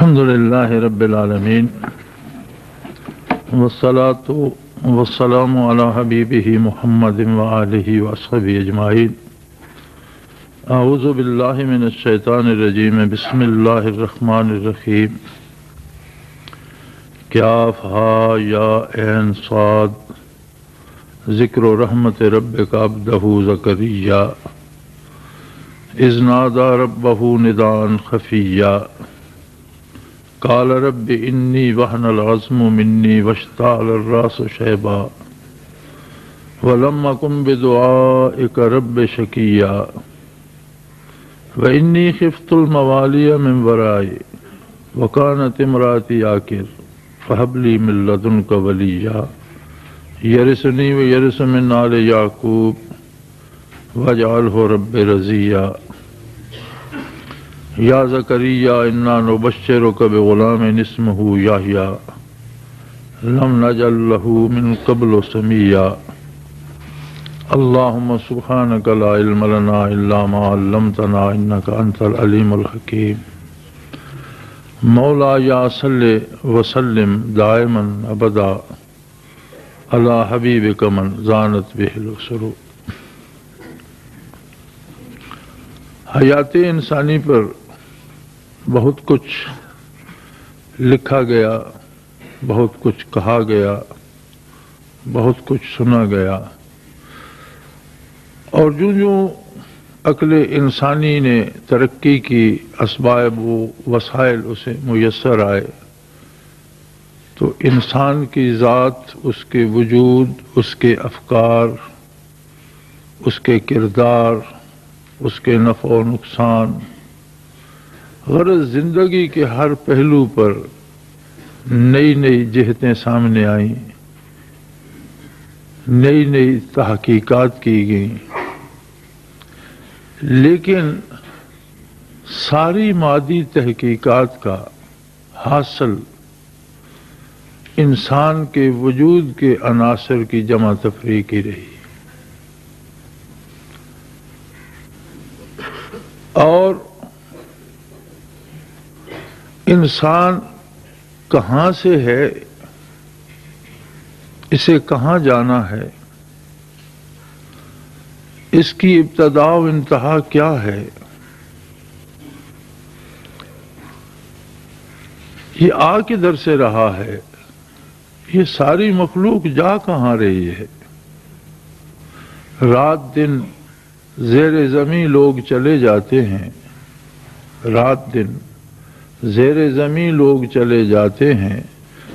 الحمدللہ رب العالمین والصلاة والسلام علی حبیبہ محمد وآلہ وصحبہ اجمعین۔ اعوذ باللہ من الشیطان الرجیم، بسم اللہ الرحمن الرحیم۔ کاف ہا یا عین صاد، ذکر رحمت ربک عبدہ زکریا اذ نادى ربه نداء خفيا قال رب إني وهن العظم مني واشتعل الرأس شيبا ولم أكن بدعائك رب شقيا وإني خفت الموالي من ورائي وكانت امرأتي عاقر فهب لي من لدنك وليا يرثني ويرث من آل يعقوب واجعله رب رضيا یا زکریا انا نبشرک بغلام اسمہ یحییٰ لم نجعل لہ من قبل سمیا۔ اللہم سبحانک لا علم لنا الا ما علمتنا انک انت العلیم الحکیم۔ مولا یا صلی وسلم دائما ابدا علی حبیبک من زانت بہ الاسر۔ حیات انسانی پر بہت کچھ لکھا گیا، بہت کچھ کہا گیا، بہت کچھ سنا گیا، اور جو عقل انسانی نے ترقی کی اسباب و وسائل اسے میسر آئے تو انسان کی ذات، اس کے وجود، اس کے افکار، اس کے کردار، اس کے نفع و نقصان، غرض زندگی کے ہر پہلو پر نئی نئی جہتیں سامنے آئیں، نئی نئی تحقیقات کی گئیں، لیکن ساری مادی تحقیقات کا حاصل انسان کے وجود کے عناصر کی جمع تفریق ہی رہی، اور انسان کہاں سے ہے، اسے کہاں جانا ہے، اس کی ابتدا و انتہا کیا ہے، یہ آ کدھر سے رہا ہے، یہ ساری مخلوق جا کہاں رہی ہے۔ رات دن زیر زمین لوگ چلے جاتے ہیں، رات دن زیر زمین لوگ چلے جاتے ہیں،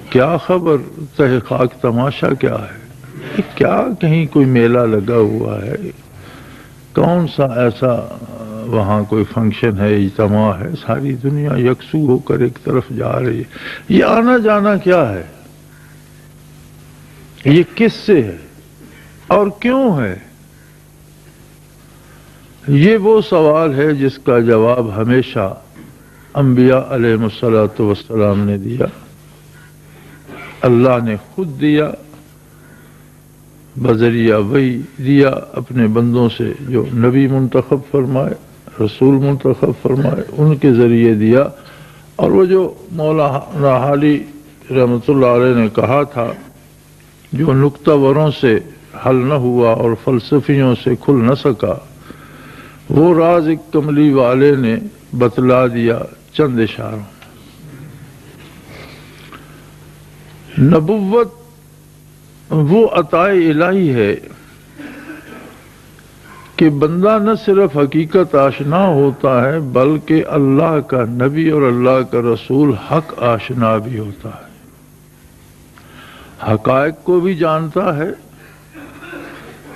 کیا خبر تہ خاک تماشا کیا ہے، کیا کہیں کوئی میلہ لگا ہوا ہے، کون سا ایسا وہاں کوئی فنکشن ہے، اجتماع ہے، ساری دنیا یکسو ہو کر ایک طرف جا رہی ہے، یہ آنا جانا کیا ہے، یہ کس سے ہے اور کیوں ہے؟ یہ وہ سوال ہے جس کا جواب ہمیشہ انبیاء علیہ السلام نے دیا، اللہ نے خود دیا، بذریعہ وحی دیا اپنے بندوں سے جو نبی منتخب فرمائے، رسول منتخب فرمائے، ان کے ذریعے دیا۔ اور وہ جو مولانا حالی رحمۃ اللہ علیہ نے کہا تھا، جو نکتہ وروں سے حل نہ ہوا اور فلسفیوں سے کھل نہ سکا، وہ راز ایک کملی والے نے بتلا دیا چند اشاروں۔ نبوت وہ عطا الہی ہے کہ بندہ نہ صرف حقیقت آشنا ہوتا ہے بلکہ اللہ کا نبی اور اللہ کا رسول حق آشنا بھی ہوتا ہے، حقائق کو بھی جانتا ہے،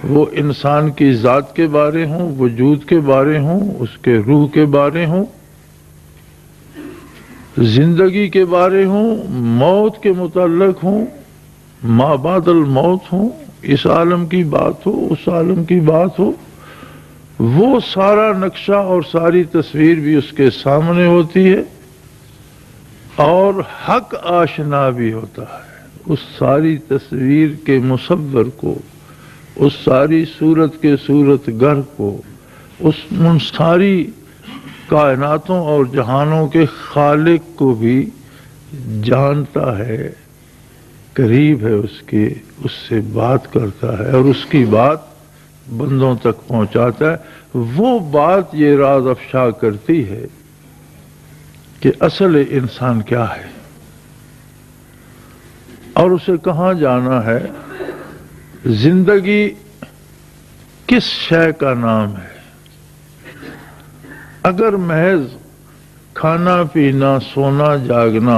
وہ انسان کی ذات کے بارے ہوں، وجود کے بارے ہوں، اس کے روح کے بارے ہوں، زندگی کے بارے ہوں، موت کے متعلق ہوں، ما بعد الموت ہوں، اس عالم کی بات ہو، اس عالم کی بات ہو، وہ سارا نقشہ اور ساری تصویر بھی اس کے سامنے ہوتی ہے، اور حق آشنا بھی ہوتا ہے۔ اس ساری تصویر کے مصور کو، اس ساری صورت کے صورت گر کو، اس ساری کائناتوں اور جہانوں کے خالق کو بھی جانتا ہے، قریب ہے اس کے، اس سے بات کرتا ہے اور اس کی بات بندوں تک پہنچاتا ہے۔ وہ بات یہ راز افشا کرتی ہے کہ اصل انسان کیا ہے اور اسے کہاں جانا ہے، زندگی کس شے کا نام ہے۔ اگر محض کھانا پینا، سونا جاگنا،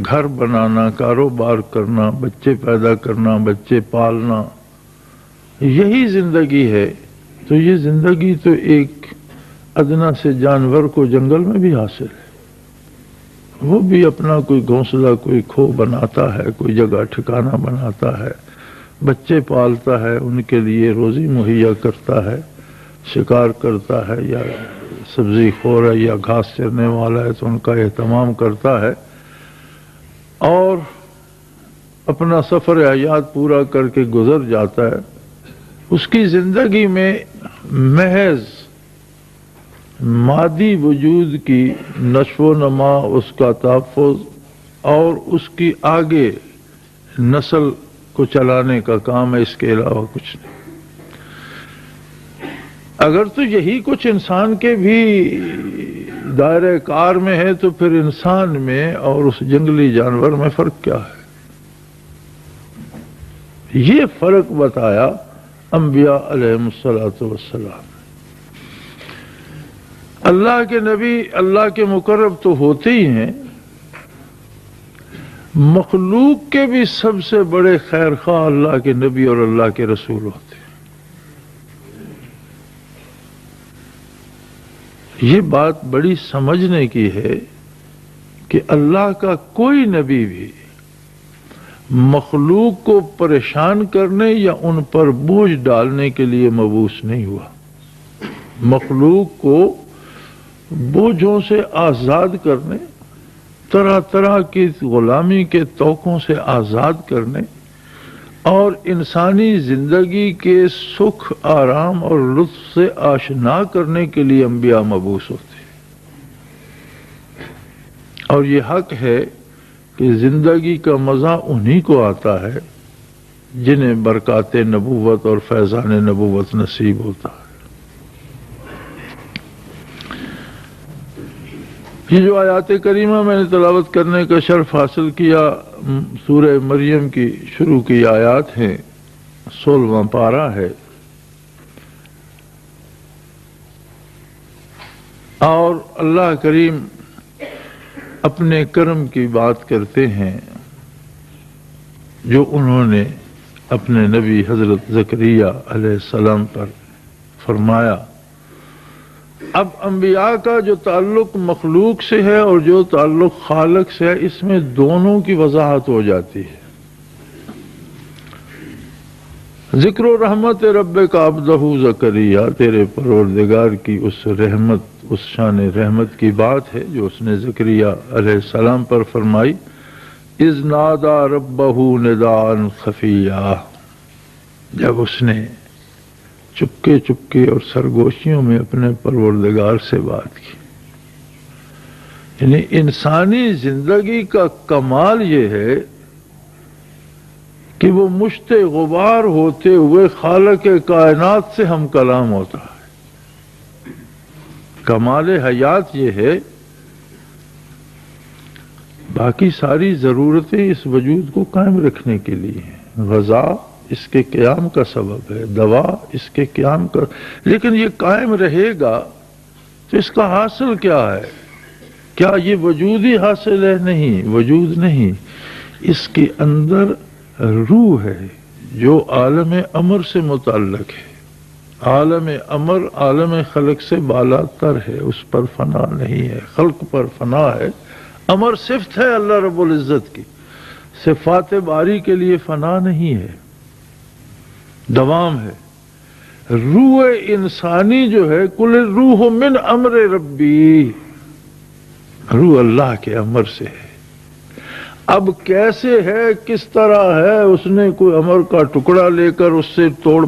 گھر بنانا، کاروبار کرنا، بچے پیدا کرنا، بچے پالنا، یہی زندگی ہے تو یہ زندگی تو ایک ادنا سے جانور کو جنگل میں بھی حاصل ہے۔ وہ بھی اپنا کوئی گھونسلہ، کوئی کھو بناتا ہے، کوئی جگہ ٹھکانہ بناتا ہے، بچے پالتا ہے، ان کے لیے روزی مہیا کرتا ہے، شکار کرتا ہے، یا سبزی خور ہے یا گھاس چرنے والا ہے تو ان کا اہتمام کرتا ہے، اور اپنا سفر حیات پورا کر کے گزر جاتا ہے۔ اس کی زندگی میں محض مادی وجود کی نشو و نما، اس کا تحفظ اور اس کی آگے نسل کو چلانے کا کام ہے، اس کے علاوہ کچھ نہیں۔ اگر تو یہی کچھ انسان کے بھی دائرہ کار میں ہے تو پھر انسان میں اور اس جنگلی جانور میں فرق کیا ہے؟ یہ فرق بتایا انبیاء علیہم السلام۔ اللہ کے نبی اللہ کے مقرب تو ہوتے ہی ہیں، مخلوق کے بھی سب سے بڑے خیر خواہ اللہ کے نبی اور اللہ کے رسول ہوتے ہیں۔ یہ بات بڑی سمجھنے کی ہے کہ اللہ کا کوئی نبی بھی مخلوق کو پریشان کرنے یا ان پر بوجھ ڈالنے کے لیے مبعوث نہیں ہوا۔ مخلوق کو بوجھوں سے آزاد کرنے، طرح طرح کی غلامی کے توقوں سے آزاد کرنے اور انسانی زندگی کے سکھ، آرام اور لطف سے آشنا کرنے کے لیے انبیاء مبعوث ہوتے ہیں۔ اور یہ حق ہے کہ زندگی کا مزہ انہی کو آتا ہے جنہیں برکات نبوت اور فیضان نبوت نصیب ہوتا ہے۔ یہ جو آیات کریمہ میں نے تلاوت کرنے کا شرف حاصل کیا، سورہ مریم کی شروع کی آیات ہیں، 16واں پارہ ہے، اور اللہ کریم اپنے کرم کی بات کرتے ہیں جو انہوں نے اپنے نبی حضرت زکریا علیہ السلام پر فرمایا۔ اب انبیاء کا جو تعلق مخلوق سے ہے اور جو تعلق خالق سے ہے، اس میں دونوں کی وضاحت ہو جاتی ہے۔ ذکر و رحمت ربک عبدہ زکریا، تیرے پروردگار کی اس رحمت، اس شان رحمت کی بات ہے جو اس نے زکریا علیہ السلام پر فرمائی۔ اذ نادى ربہ نداء خفیا، جب اس نے چپکے چپکے اور سرگوشیوں میں اپنے پروردگار سے بات کی۔ یعنی انسانی زندگی کا کمال یہ ہے کہ وہ مشت غبار ہوتے ہوئے خالق کائنات سے ہم کلام ہوتا ہے۔ کمال حیات یہ ہے، باقی ساری ضرورتیں اس وجود کو قائم رکھنے کے لیے ہیں۔ غذا اس کے قیام کا سبب ہے، دوا اس کے قیام کا، لیکن یہ قائم رہے گا تو اس کا حاصل کیا ہے؟ کیا یہ وجود ہی حاصل ہے؟ نہیں، وجود نہیں، اس کے اندر روح ہے جو عالم امر سے متعلق ہے۔ عالم امر عالم خلق سے بالا تر ہے، اس پر فنا نہیں ہے، خلق پر فنا ہے۔ امر صفت ہے اللہ رب العزت کی، صفات باری کے لیے فنا نہیں ہے، دوام ہے۔ روح انسانی جو ہے، کل روح من امر ربی، روح اللہ کے امر سے ہے۔ اب کیسے ہے، کس طرح ہے، اس نے کوئی امر کا ٹکڑا لے کر اس سے توڑ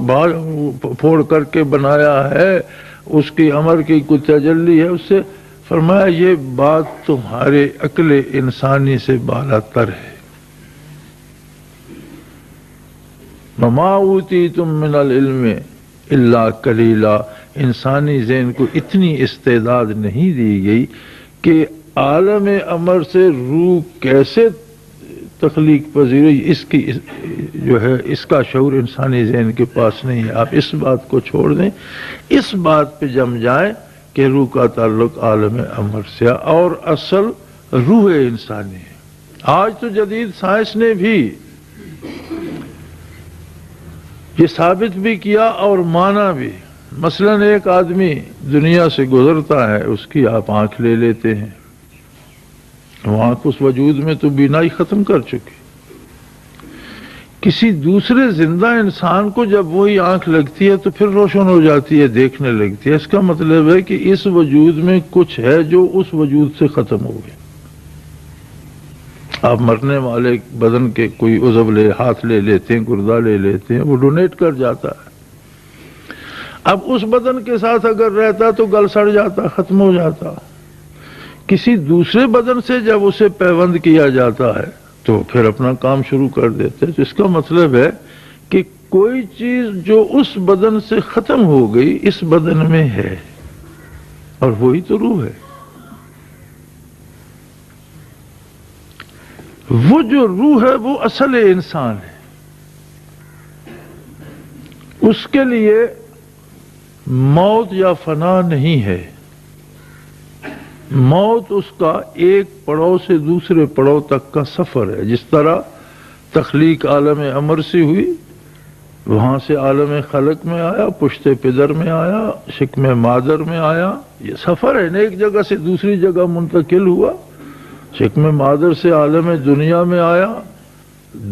پھوڑ کر کے بنایا ہے، اس کی امر کی کوئی تجلی ہے، اس سے فرمایا یہ بات تمہارے عقل انسانی سے بالا تر ہے۔ وَمَا أُوتِيتُم مِّنَ الْعِلْمِ إِلَّا قَلِيلًا، انسانی ذہن کو اتنی استعداد نہیں دی گئی کہ عالم امر سے روح کیسے تخلیق پذیر ہے، اس کی جو ہے اس کا شعور انسانی ذہن کے پاس نہیں ہے۔ آپ اس بات کو چھوڑ دیں، اس بات پہ جم جائیں کہ روح کا تعلق عالم امر سے ہے اور اصل روح انسانی ہے۔ آج تو جدید سائنس نے بھی یہ ثابت بھی کیا اور مانا بھی۔ مثلا ایک آدمی دنیا سے گزرتا ہے، اس کی آپ آنکھ لے لیتے ہیں، وہ آنکھ اس وجود میں تو بینائی ختم کر چکی۔ کسی دوسرے زندہ انسان کو جب وہی آنکھ لگتی ہے تو پھر روشن ہو جاتی ہے، دیکھنے لگتی ہے۔ اس کا مطلب ہے کہ اس وجود میں کچھ ہے جو اس وجود سے ختم ہو گیا۔ آپ مرنے والے بدن کے کوئی عضو لے، ہاتھ لے لیتے ہیں، گردہ لے لیتے ہیں، وہ ڈونیٹ کر جاتا ہے۔ اب اس بدن کے ساتھ اگر رہتا تو گل سڑ جاتا، ختم ہو جاتا۔ کسی دوسرے بدن سے جب اسے پیوند کیا جاتا ہے تو پھر اپنا کام شروع کر دیتے ہیں۔ تو اس کا مطلب ہے کہ کوئی چیز جو اس بدن سے ختم ہو گئی اس بدن میں ہے، اور وہی تو روح ہے۔ وہ جو روح ہے وہ اصل انسان ہے، اس کے لیے موت یا فنا نہیں ہے۔ موت اس کا ایک پڑاؤ سے دوسرے پڑاؤ تک کا سفر ہے۔ جس طرح تخلیق عالم امر سے ہوئی، وہاں سے عالم خلق میں آیا، پشت پدر میں آیا، شکم مادر میں آیا، یہ سفر ہے نا، ایک جگہ سے دوسری جگہ منتقل ہوا۔ شکم مادر سے عالم دنیا میں آیا،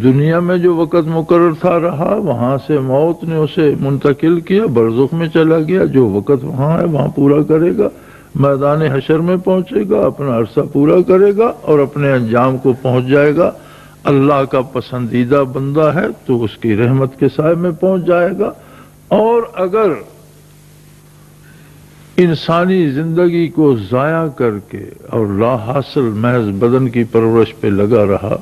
دنیا میں جو وقت مقرر تھا رہا، وہاں سے موت نے اسے منتقل کیا، برزخ میں چلا گیا، جو وقت وہاں ہے وہاں پورا کرے گا، میدان حشر میں پہنچے گا، اپنا عرصہ پورا کرے گا اور اپنے انجام کو پہنچ جائے گا۔ اللہ کا پسندیدہ بندہ ہے تو اس کی رحمت کے سائے میں پہنچ جائے گا، اور اگر انسانی زندگی کو ضائع کر کے اور لا حاصل محض بدن کی پرورش پہ لگا رہا،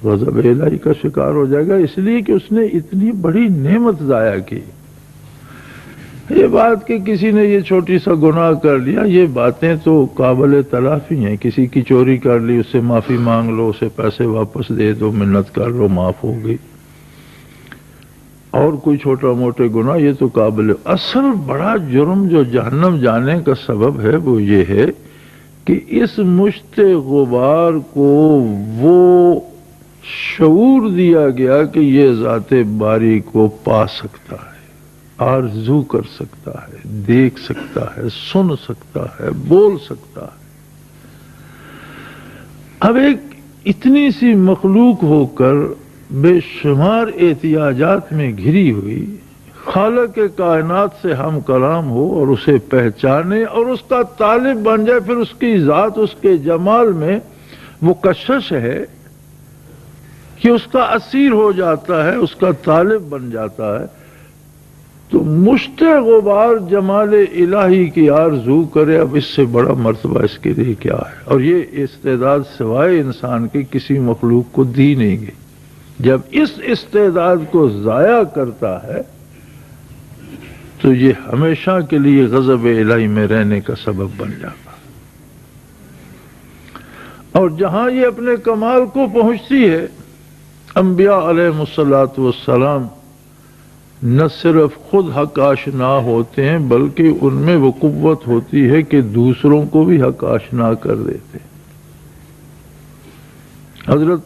غضب الہی کا شکار ہو جائے گا، اس لیے کہ اس نے اتنی بڑی نعمت ضائع کی۔ یہ بات کہ کسی نے یہ چھوٹی سا گناہ کر لیا، یہ باتیں تو قابل تلافی ہیں۔ کسی کی چوری کر لی، اس سے معافی مانگ لو، اسے پیسے واپس دے دو، منت کر لو، معاف ہو گئی۔ اور کوئی چھوٹا موٹے گناہ یہ تو قابل۔ اصل بڑا جرم جو جہنم جانے کا سبب ہے وہ یہ ہے کہ اس مشت غبار کو وہ شعور دیا گیا کہ یہ ذات باری کو پا سکتا ہے، آرزو کر سکتا ہے، دیکھ سکتا ہے، سن سکتا ہے، بول سکتا ہے۔ اب ایک اتنی سی مخلوق ہو کر بے شمار احتیاجات میں گھری ہوئی، خالق کائنات سے ہم کلام ہو اور اسے پہچانے اور اس کا طالب بن جائے، پھر اس کی ذات، اس کے جمال میں وہ کشش ہے کہ اس کا اسیر ہو جاتا ہے، اس کا طالب بن جاتا ہے۔ تو مشت غبار جمال الہی کی آرزو کرے، اب اس سے بڑا مرتبہ اس کے لیے کیا ہے؟ اور یہ استعداد سوائے انسان کے کسی مخلوق کو دی نہیں گئی۔ جب اس استعداد کو ضائع کرتا ہے تو یہ ہمیشہ کے لیے غضب الہی میں رہنے کا سبب بن جاتا ہے۔ اور جہاں یہ اپنے کمال کو پہنچتی ہے، انبیاء علیہ الصلوۃ والسلام نہ صرف خود حق آشنا ہوتے ہیں بلکہ ان میں وہ قوت ہوتی ہے کہ دوسروں کو بھی حق آشنا کر دیتے ہیں۔ حضرت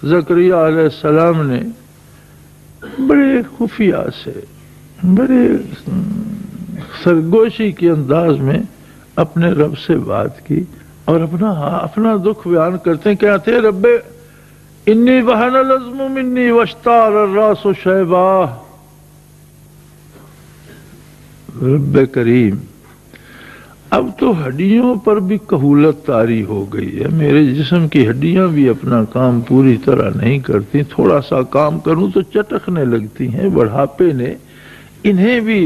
زکریا علیہ السلام نے بڑے خفیہ سے، بڑے سرگوشی کے انداز میں اپنے رب سے بات کی اور اپنا دکھ بیان کرتے ہیں۔ کہتے ہیں رب انی وہن العظم منی واشتعل الراس شیبا، رب کریم اب تو ہڈیوں پر بھی کہولت طاری ہو گئی ہے، میرے جسم کی ہڈیاں بھی اپنا کام پوری طرح نہیں کرتی، تھوڑا سا کام کروں تو چٹکنے لگتی ہیں، بڑھاپے نے انہیں بھی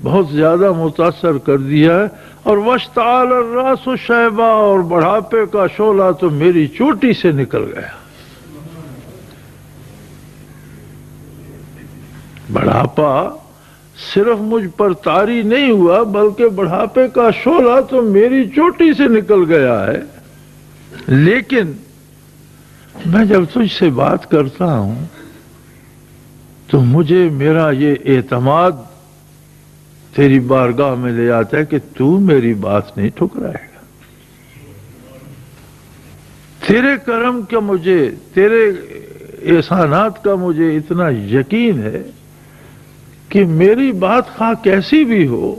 بہت زیادہ متاثر کر دیا ہے، اور واشتعال الراس شیبا، اور بڑھاپے کا شعلہ تو میری چوٹی سے نکل گیا۔ بڑھاپا صرف مجھ پر طاری نہیں ہوا، بلکہ بڑھاپے کا شعلہ تو میری چوٹی سے نکل گیا ہے۔ لیکن میں جب تجھ سے بات کرتا ہوں تو مجھے میرا یہ اعتماد تیری بارگاہ میں لے آتا ہے کہ تو میری بات نہیں ٹھکرائے گا۔ تیرے کرم کا مجھے، تیرے احسانات کا مجھے اتنا یقین ہے کہ میری بات خواہ کیسی بھی ہو،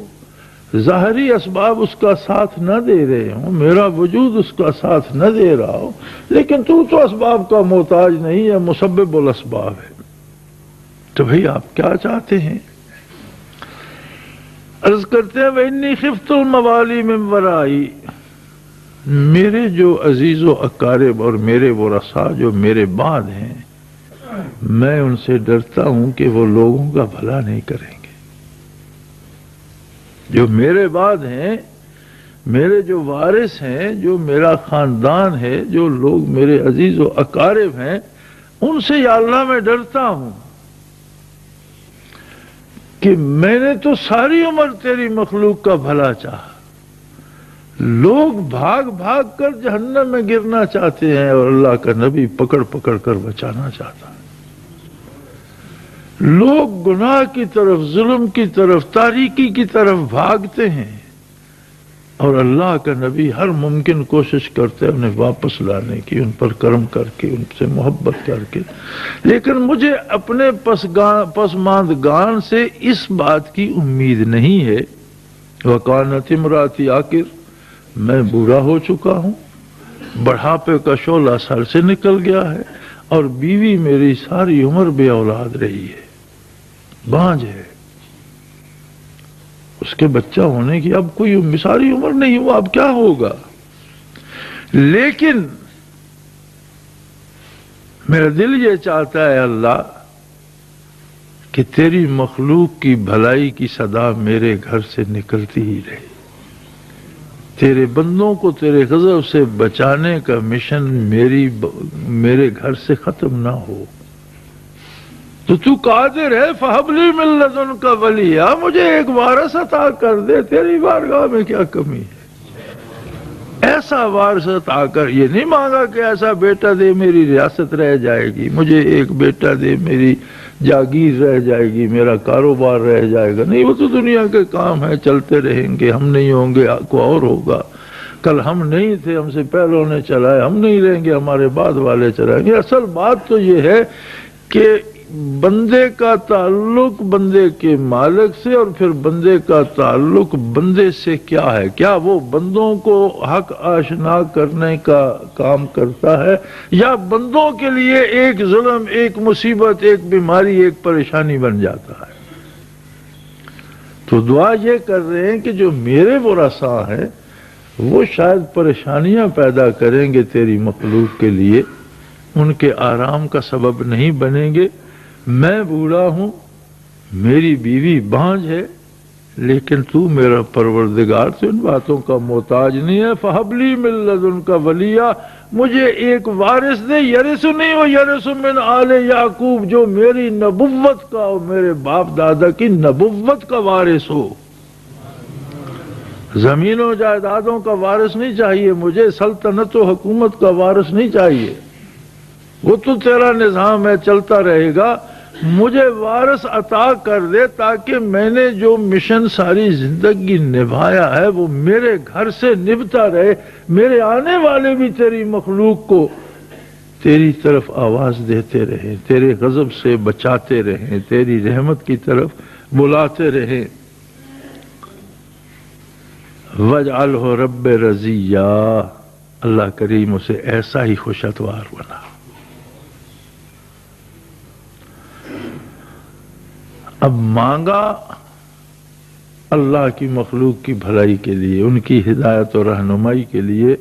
ظاہری اسباب اس کا ساتھ نہ دے رہے ہوں، میرا وجود اس کا ساتھ نہ دے رہا ہو، لیکن تو اسباب کا محتاج نہیں ہے، مسبب الاسباب ہے۔ تو بھئی آپ کیا چاہتے ہیں؟ عرض کرتے ہیں وَإِنِّي خِفْتُ الْمَوَالِي مِنْ وَرَائِي، میرے جو عزیز و اقارب اور میرے ورثاء جو میرے بعد ہیں، میں ان سے ڈرتا ہوں کہ وہ لوگوں کا بھلا نہیں کریں گے۔ جو میرے بعد ہیں، میرے جو وارث ہیں، جو میرا خاندان ہے، جو لوگ میرے عزیز و اقارب ہیں، ان سے یا اللہ میں ڈرتا ہوں کہ میں نے تو ساری عمر تیری مخلوق کا بھلا چاہا، لوگ بھاگ بھاگ کر جہنم میں گرنا چاہتے ہیں اور اللہ کا نبی پکڑ پکڑ کر بچانا چاہتا ہے۔ لوگ گناہ کی طرف، ظلم کی طرف، تاریکی کی طرف بھاگتے ہیں اور اللہ کا نبی ہر ممکن کوشش کرتے ہیں انہیں واپس لانے کی، ان پر کرم کر کے، ان سے محبت کر کے۔ لیکن مجھے اپنے پسماندگان سے اس بات کی امید نہیں ہے۔ وَقَانَتِ امْرَأَتِي عَاقِرٌ، میں بوڑھا ہو چکا ہوں، بڑھاپے کا شعلہ سر سے نکل گیا ہے، اور بیوی میری ساری عمر بے اولاد رہی ہے، بانجھ ہے، اس کے بچہ ہونے کی اب کوئی ساری عمر نہیں ہوا، اب کیا ہوگا؟ لیکن میرا دل یہ چاہتا ہے اللہ کہ تیری مخلوق کی بھلائی کی صدا میرے گھر سے نکلتی ہی رہے، تیرے بندوں کو تیرے غضب سے بچانے کا مشن میرے گھر سے ختم نہ ہو۔ تو قادر ہے، فَهَبْ لِي مِن لَّدُنْكَ وَلِيًّا، مجھے ایک وارث عطا کر دے، تیری بارگاہ میں کیا کمی ہے؟ ایسا وارث عطا کر، یہ نہیں مانگا کہ ایسا بیٹا دے میری ریاست رہ جائے گی، مجھے ایک بیٹا دے میری جاگیر رہ جائے گی، میرا کاروبار رہ جائے گا، نہیں، وہ تو دنیا کے کام ہیں، چلتے رہیں گے، ہم نہیں ہوں گے کوئی اور ہوگا، کل ہم نہیں تھے، ہم سے پہلوں نے چلائے، ہم نہیں رہیں گے، ہمارے بعد والے چلائیں گے۔ اصل بات تو یہ ہے کہ بندے کا تعلق بندے کے مالک سے، اور پھر بندے کا تعلق بندے سے کیا ہے؟ کیا وہ بندوں کو حق آشنا کرنے کا کام کرتا ہے، یا بندوں کے لیے ایک ظلم، ایک مصیبت، ایک بیماری، ایک پریشانی بن جاتا ہے؟ تو دعا یہ کر رہے ہیں کہ جو میرے ورثاء ہیں وہ شاید پریشانیاں پیدا کریں گے تیری مخلوق کے لیے، ان کے آرام کا سبب نہیں بنیں گے۔ میں بوڑھا ہوں، میری بیوی بانجھ ہے، لیکن تو میرا پروردگار تو ان باتوں کا محتاج نہیں ہے۔ فَهَبْ لِي مِن لَّدُنْكَ وَلِيًّا، مجھے ایک وارث دے، یرثنی ویرث من آل یعقوب، جو میری نبوت کا اور میرے باپ دادا کی نبوت کا وارث ہو۔ زمین و جائیدادوں کا وارث نہیں چاہیے مجھے، سلطنت و حکومت کا وارث نہیں چاہیے، وہ تو تیرا نظام ہے، چلتا رہے گا۔ مجھے وارث عطا کر دے تاکہ میں نے جو مشن ساری زندگی نبھایا ہے وہ میرے گھر سے نبھتا رہے، میرے آنے والے بھی تیری مخلوق کو تیری طرف آواز دیتے رہیں، تیرے غضب سے بچاتے رہیں، تیری رحمت کی طرف بلاتے رہیں۔ وَاجْعَلْهُ رَبِّ رَضِيًّا، اللہ کریم اسے ایسا ہی خوش اتوار بنا۔ اب مانگا اللہ کی مخلوق کی بھلائی کے لیے، ان کی ہدایت اور رہنمائی کے لیے۔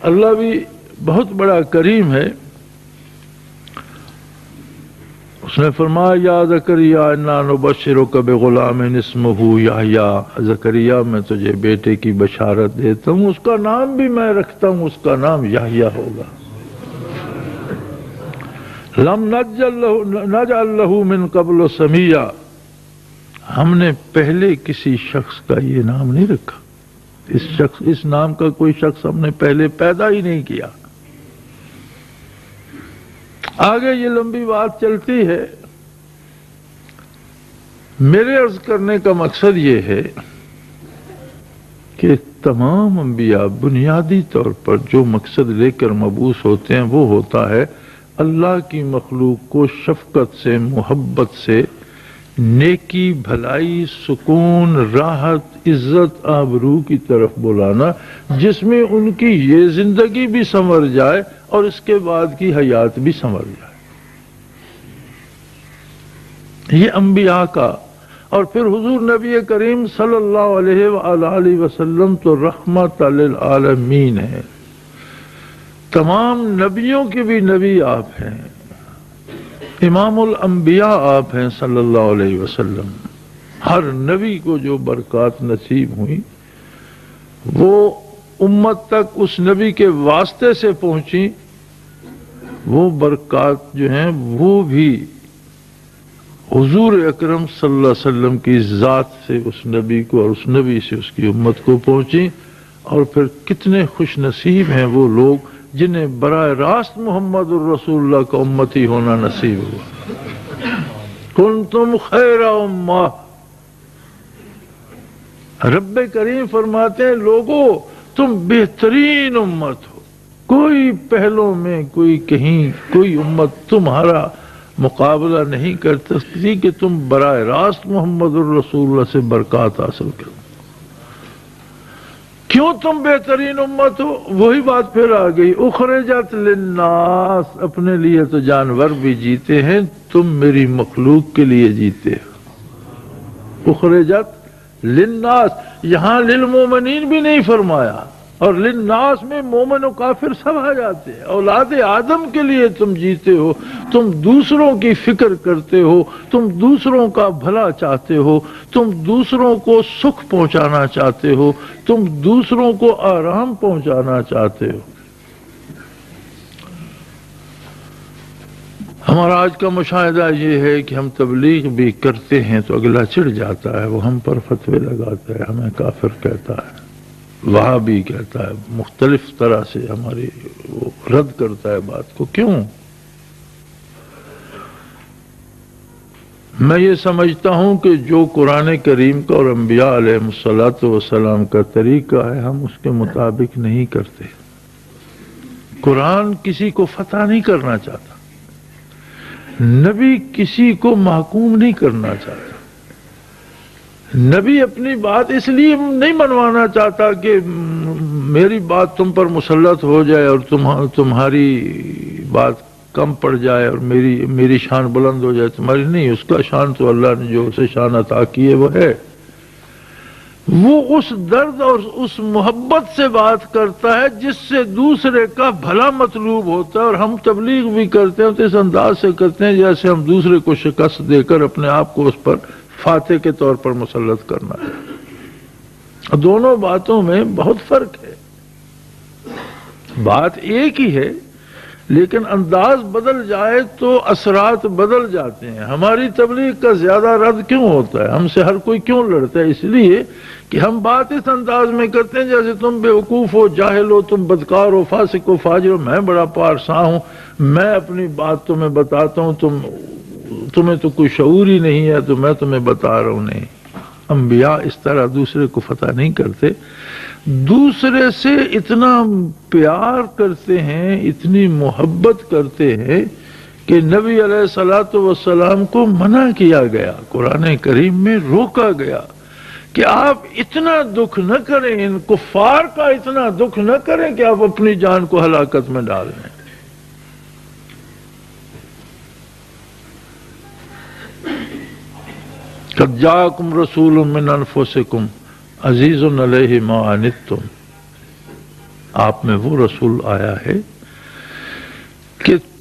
اللہ بھی بہت بڑا کریم ہے، اس نے فرمایا یا زکریا انا نبشرک بغلام اسمہ یحییٰ، زکریا میں تجھے بیٹے کی بشارت دیتا ہوں، اس کا نام بھی میں رکھتا ہوں، اس کا نام یحییٰ ہوگا۔ لم نجعل لہ من قبل سمیہ، ہم نے پہلے کسی شخص کا یہ نام نہیں رکھا، اس نام کا کوئی شخص ہم نے پہلے پیدا ہی نہیں کیا۔ آگے یہ لمبی بات چلتی ہے، میرے عرض کرنے کا مقصد یہ ہے کہ تمام انبیاء بنیادی طور پر جو مقصد لے کر مبعوث ہوتے ہیں وہ ہوتا ہے اللہ کی مخلوق کو شفقت سے، محبت سے، نیکی، بھلائی، سکون، راحت، عزت، آبرو کی طرف بلانا، جس میں ان کی یہ زندگی بھی سنور جائے اور اس کے بعد کی حیات بھی سنور جائے۔ یہ انبیاء کا، اور پھر حضور نبی کریم صلی اللہ علیہ وآلہ وسلم تو رحمت للعالمین ہے، تمام نبیوں کے بھی نبی آپ ہیں، امام الانبیاء آپ ہیں صلی اللہ علیہ وسلم۔ ہر نبی کو جو برکات نصیب ہوئی وہ امت تک اس نبی کے واسطے سے پہنچی، وہ برکات جو ہیں وہ بھی حضور اکرم صلی اللہ علیہ وسلم کی ذات سے اس نبی کو اور اس نبی سے اس کی امت کو پہنچی۔ اور پھر کتنے خوش نصیب ہیں وہ لوگ جنہیں براہ راست محمد الرسول اللہ کا امتی ہونا نصیب ہوا۔ کنتم خیر امہ، رب کریم فرماتے ہیں لوگو تم بہترین امت ہو، کوئی پہلوں میں کوئی کہیں کوئی امت تمہارا مقابلہ نہیں کر سکتی کہ تم براہ راست محمد الرسول اللہ سے برکات حاصل کرو۔ کیوں تم بہترین امت ہو؟ وہی بات پھر آ گئی، اخرجت للناس، اپنے لیے تو جانور بھی جیتے ہیں، تم میری مخلوق کے لیے جیتے ہو۔ اخرجت للناس، یہاں للمومنین بھی نہیں فرمایا، اور للناس میں مومن و کافر سب آ جاتے ہیں۔ اولاد آدم کے لیے تم جیتے ہو، تم دوسروں کی فکر کرتے ہو، تم دوسروں کا بھلا چاہتے ہو، تم دوسروں کو سکھ پہنچانا چاہتے ہو، تم دوسروں کو آرام پہنچانا چاہتے ہو۔ ہمارا آج کا مشاہدہ یہ ہے کہ ہم تبلیغ بھی کرتے ہیں تو اگلا چڑھ جاتا ہے، وہ ہم پر فتوے لگاتا ہے، ہمیں کافر کہتا ہے، وہابی کہتا ہے، مختلف طرح سے ہماری وہ رد کرتا ہے بات کو۔ کیوں؟ میں یہ سمجھتا ہوں کہ جو قرآن کریم کا اور انبیاء علیہ الصلوۃ والسلام کا طریقہ ہے ہم اس کے مطابق نہیں کرتے۔ قرآن کسی کو فتح نہیں کرنا چاہتا، نبی کسی کو محکوم نہیں کرنا چاہتا، نبی اپنی بات اس لیے نہیں منوانا چاہتا کہ میری بات تم پر مسلط ہو جائے اور تمہاری بات کم پڑ جائے اور میری شان بلند ہو جائے، تمہاری نہیں۔ اس کا شان تو اللہ نے جو اسے شان عطا کی ہے وہ ہے، وہ اس درد اور اس محبت سے بات کرتا ہے جس سے دوسرے کا بھلا مطلوب ہوتا ہے۔ اور ہم تبلیغ بھی کرتے ہیں تو اس انداز سے کرتے ہیں جیسے ہم دوسرے کو شکست دے کر اپنے آپ کو اس پر فاتح کے طور پر مسلط کرنا ہے۔ دونوں باتوں میں بہت فرق ہے، بات ایک ہی ہے لیکن انداز بدل جائے تو اثرات بدل جاتے ہیں۔ ہماری تبلیغ کا زیادہ رد کیوں ہوتا ہے، ہم سے ہر کوئی کیوں لڑتا ہے؟ اس لیے کہ ہم بات اس انداز میں کرتے ہیں جیسے تم بیوقوف ہو، جاہل ہو، تم بدکار ہو، فاسق ہو، فاجر ہو، میں بڑا پارساں ہوں، میں اپنی بات تمہیں بتاتا ہوں، تمہیں تو کوئی شعور ہی نہیں ہے تو میں تمہیں بتا رہا ہوں۔ نہیں، انبیاء اس طرح دوسرے کو فتح نہیں کرتے، دوسرے سے اتنا پیار کرتے ہیں، اتنی محبت کرتے ہیں کہ نبی علیہ الصلوۃ والسلام کو منع کیا گیا، قرآن کریم میں روکا گیا کہ آپ اتنا دکھ نہ کریں، ان کفار کا اتنا دکھ نہ کریں کہ آپ اپنی جان کو ہلاکت میں ڈال دیں۔ قد جاءکم رسول من انفسکم عزیز علیہ ما عنتم، آپ میں وہ رسول آیا ہے کہ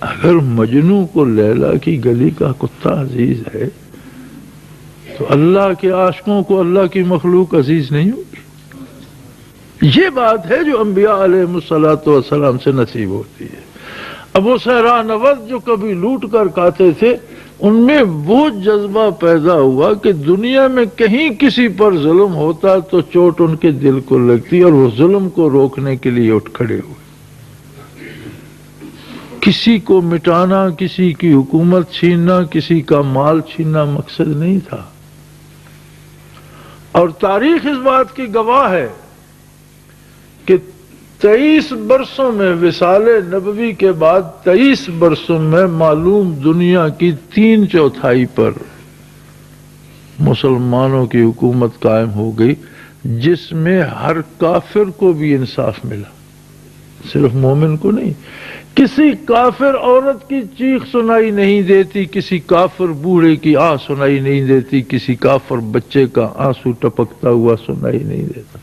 اگر مجنو کو لیلا کی گلی کا کتا عزیز ہے تو اللہ کے عاشقوں کو اللہ کی مخلوق عزیز نہیں ہوگی؟ یہ بات ہے جو انبیاء علیہ الصلوۃ والسلام سے نصیب ہوتی ہے۔ ابو صہرا نوز جو کبھی لوٹ کر کھاتے تھے، ان میں وہ جذبہ پیدا ہوا کہ دنیا میں کہیں کسی پر ظلم ہوتا تو چوٹ ان کے دل کو لگتی، اور وہ ظلم کو روکنے کے لیے اٹھ کھڑے ہوئے۔ کسی کو مٹانا، کسی کی حکومت چھیننا، کسی کا مال چھیننا مقصد نہیں تھا۔ اور تاریخ اس بات کی گواہ ہے کہ 23 برسوں میں وصال نبوی کے بعد 23 برسوں میں معلوم دنیا کی 3/4 پر مسلمانوں کی حکومت قائم ہو گئی، جس میں ہر کافر کو بھی انصاف ملا، صرف مومن کو نہیں۔ کسی کافر عورت کی چیخ سنائی نہیں دیتی، کسی کافر بوڑھے کی آہ سنائی نہیں دیتی، کسی کافر بچے کا آنسو ٹپکتا ہوا سنائی نہیں دیتا۔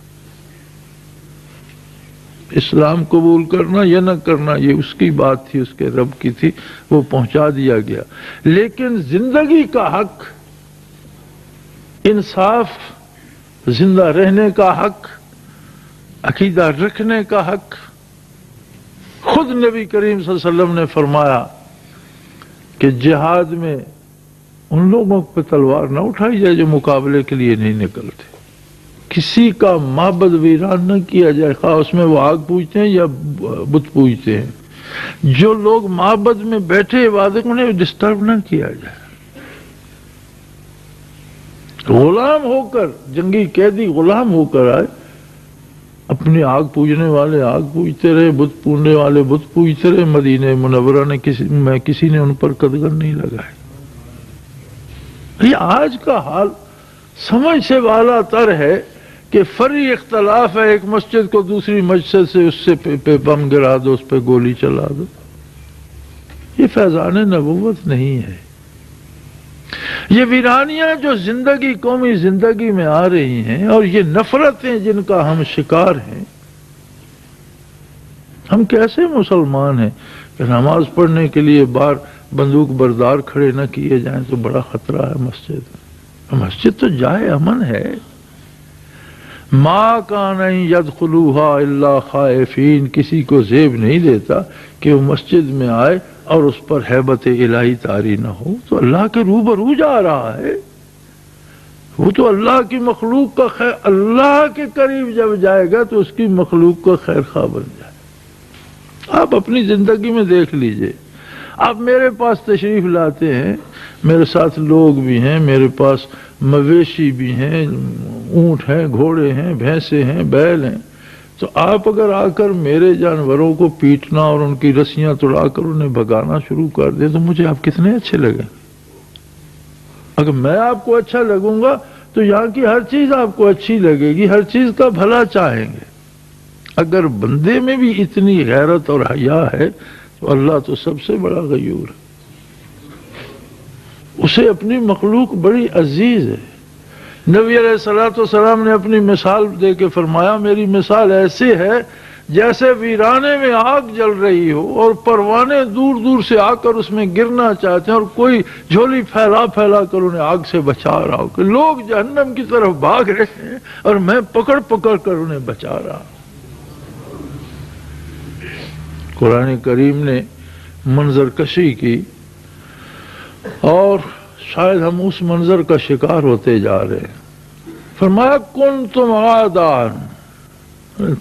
اسلام قبول کرنا یا نہ کرنا یہ اس کی بات تھی، اس کے رب کی تھی، وہ پہنچا دیا گیا۔ لیکن زندگی کا حق، انصاف، زندہ رہنے کا حق، عقیدہ رکھنے کا حق، خود نبی کریم صلی اللہ علیہ وسلم نے فرمایا کہ جہاد میں ان لوگوں پہ تلوار نہ اٹھائی جائے جو مقابلے کے لیے نہیں نکلتے، کسی کا معبد ویران نہ کیا جائے، خواہ اس میں وہ آگ پوجتے ہیں یا بت پوجتے ہیں، جو لوگ معبد میں بیٹھے عبادت انہیں ڈسٹرب نہ کیا جائے۔ غلام ہو کر، جنگی قیدی غلام ہو کر آئے، اپنی آگ پوجنے والے آگ پوجتے رہے، بت پوجنے والے بت پوجتے رہے، مدینہ منورہ نے کسی نے ان پر قدغن نہیں لگائے۔ یہ آج کا حال سمجھ سے والا تر ہے کہ فرعی اختلاف ہے، ایک مسجد کو دوسری مسجد سے اس سے پہ بم گرا دو، اس پہ گولی چلا دو۔ یہ فیضان نبوت نہیں ہے۔ یہ ویرانیاں جو زندگی، قومی زندگی میں آ رہی ہیں، اور یہ نفرتیں جن کا ہم شکار ہیں، ہم کیسے مسلمان ہیں کہ نماز پڑھنے کے لیے باہر بندوق بردار کھڑے نہ کیے جائیں تو بڑا خطرہ ہے مسجد میں۔ مسجد تو جائے امن ہے۔ ما کان یدخلوها الا خائفین، کسی کو زیب نہیں دیتا کہ وہ مسجد میں آئے اور اس پر ہیبت الہی طاری نہ ہو۔ تو اللہ کے روبرو جا رہا ہے، وہ تو اللہ کی مخلوق کا خیر، اللہ کے قریب جب جائے گا تو اس کی مخلوق کا خیر خواہ بن جائے۔ آپ اپنی زندگی میں دیکھ لیجئے، آپ میرے پاس تشریف لاتے ہیں، میرے ساتھ لوگ بھی ہیں، میرے پاس مویشی بھی ہیں، اونٹ ہیں، گھوڑے ہیں، بھینسے ہیں، بیل ہیں، تو آپ اگر آ کر میرے جانوروں کو پیٹنا اور ان کی رسیاں توڑا کر انہیں بھگانا شروع کر دیں تو مجھے آپ کتنے اچھے لگیں؟ اگر میں آپ کو اچھا لگوں گا تو یہاں کی ہر چیز آپ کو اچھی لگے گی، ہر چیز کا بھلا چاہیں گے۔ اگر بندے میں بھی اتنی غیرت اور حیا ہے تو اللہ تو سب سے بڑا غیور ہے، اسے اپنی مخلوق بڑی عزیز ہے۔ نبی علیہ الصلوۃ والسلام نے اپنی مثال دے کے فرمایا، میری مثال ایسی ہے جیسے ویرانے میں آگ جل رہی ہو اور پروانے دور دور سے آ کر اس میں گرنا چاہتے ہیں اور کوئی جھولی پھیلا پھیلا کر انہیں آگ سے بچا رہا ہو، کہ لوگ جہنم کی طرف بھاگ رہے ہیں اور میں پکڑ پکڑ کر انہیں بچا رہا ہوں۔ قرآن کریم نے منظر کشی کی، اور شاید ہم اس منظر کا شکار ہوتے جا رہے ہیں۔ فرمایا کنتم اعداء،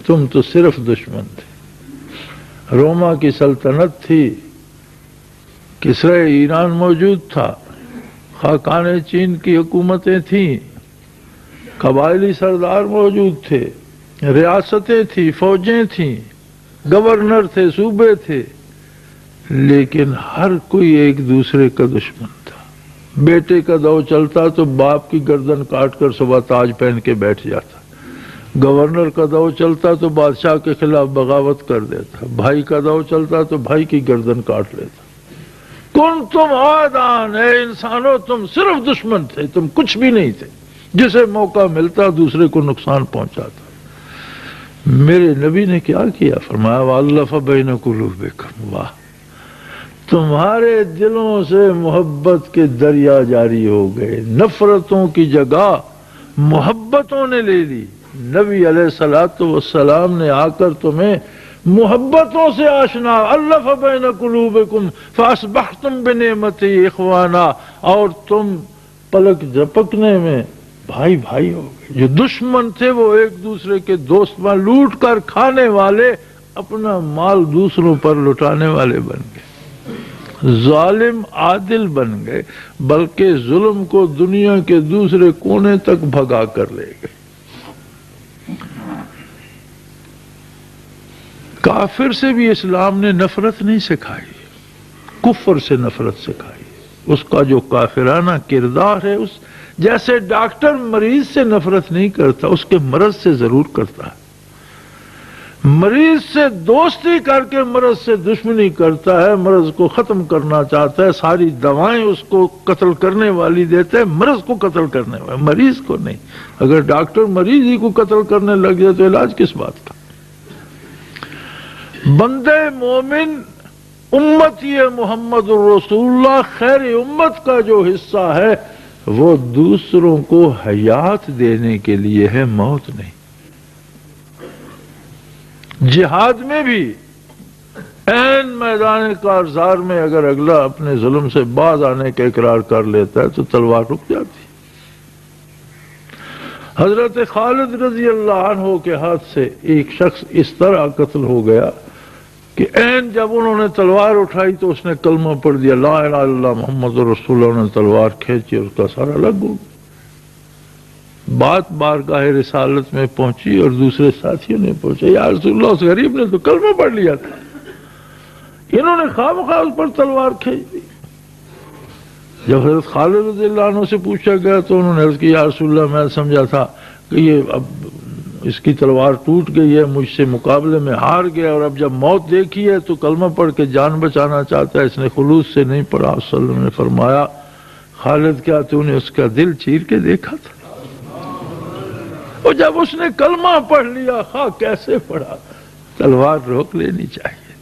تم تو صرف دشمن تھے۔ روما کی سلطنت تھی، کسرا ایران موجود تھا، خاقان چین کی حکومتیں تھیں، قبائلی سردار موجود تھے، ریاستیں تھیں، فوجیں تھیں، گورنر تھے، صوبے تھے، لیکن ہر کوئی ایک دوسرے کا دشمن تھا۔ بیٹے کا دو چلتا تو باپ کی گردن کاٹ کر صبح تاج پہن کے بیٹھ جاتا، گورنر کا دو چلتا تو بادشاہ کے خلاف بغاوت کر دیتا، بھائی کا دو چلتا تو بھائی کی گردن کاٹ لیتا۔ کنتم اعداء، اے انسانوں تم صرف دشمن تھے، تم کچھ بھی نہیں تھے، جسے موقع ملتا دوسرے کو نقصان پہنچاتا۔ میرے نبی نے کیا کیا؟ فرمایا وَأَلَّفَ بَيْنَ قُلُوبِكُمْ، واہ، تمہارے دلوں سے محبت کے دریا جاری ہو گئے، نفرتوں کی جگہ محبتوں نے لے لی۔ نبی علیہ الصلوۃ والسلام نے آ کر تمہیں محبتوں سے آشنا، الف بین قلوبکم فاصبحتم بنعمتی اخوانا، اور تم پلک جھپکنے میں بھائی بھائی ہو گئے۔ جو دشمن تھے وہ ایک دوسرے کے دوست میں لوٹ کر کھانے والے اپنا مال دوسروں پر لٹانے والے بن گئے، ظالم عادل بن گئے، بلکہ ظلم کو دنیا کے دوسرے کونے تک بھگا کر لے گئے۔ کافر سے بھی اسلام نے نفرت نہیں سکھائی، کفر سے نفرت سکھائی۔ اس کا جو کافرانہ کردار ہے، اس جیسے ڈاکٹر مریض سے نفرت نہیں کرتا، اس کے مرض سے ضرور کرتا ہے۔ مریض سے دوستی کر کے مرض سے دشمنی کرتا ہے، مرض کو ختم کرنا چاہتا ہے، ساری دوائیں اس کو قتل کرنے والی دیتے ہیں، مرض کو قتل کرنے والی، مریض کو نہیں۔ اگر ڈاکٹر مریض ہی کو قتل کرنے لگ جائے تو علاج کس بات کا؟ بندے مومن امتی محمد الرسول اللہ خیر امت کا جو حصہ ہے وہ دوسروں کو حیات دینے کے لیے ہے، موت نہیں۔ جہاد میں بھی عین میدان کارزار میں اگر اگلا اپنے ظلم سے باز آنے کا اقرار کر لیتا ہے تو تلوار رک جاتی۔ حضرت خالد رضی اللہ عنہ کے ہاتھ سے ایک شخص اس طرح قتل ہو گیا کہ عین جب انہوں نے تلوار اٹھائی تو اس نے کلمہ پڑھ دیا، لا الہ الا اللہ محمد رسول اللہ، نے تلوار کھینچی اور اس کا سارا لگ گیا۔ بات بارگاہ رسالت میں پہنچی اور دوسرے ساتھیوں نے پوچھا، یا رسول اللہ، اس غریب نے تو کلمہ پڑھ لیا تھا، انہوں نے خواہ اس پر تلوار کھینچ دی۔ جب حضرت خالد رضی اللہ عنہ سے پوچھا گیا تو انہوں نے عرض کی، یا رسول اللہ، میں سمجھا تھا کہ یہ اب اس کی تلوار ٹوٹ گئی ہے، مجھ سے مقابلے میں ہار گیا، اور اب جب موت دیکھی ہے تو کلمہ پڑھ کے جان بچانا چاہتا ہے، اس نے خلوص سے نہیں پڑھا۔ صلی اللہ علیہ وسلم نے فرمایا، خالد کیا تو نے اس کا دل چیر کے دیکھا تھا؟ اور جب اس نے کلمہ پڑھ لیا، خواہ کیسے پڑھا، تلوار روک لینی چاہیے۔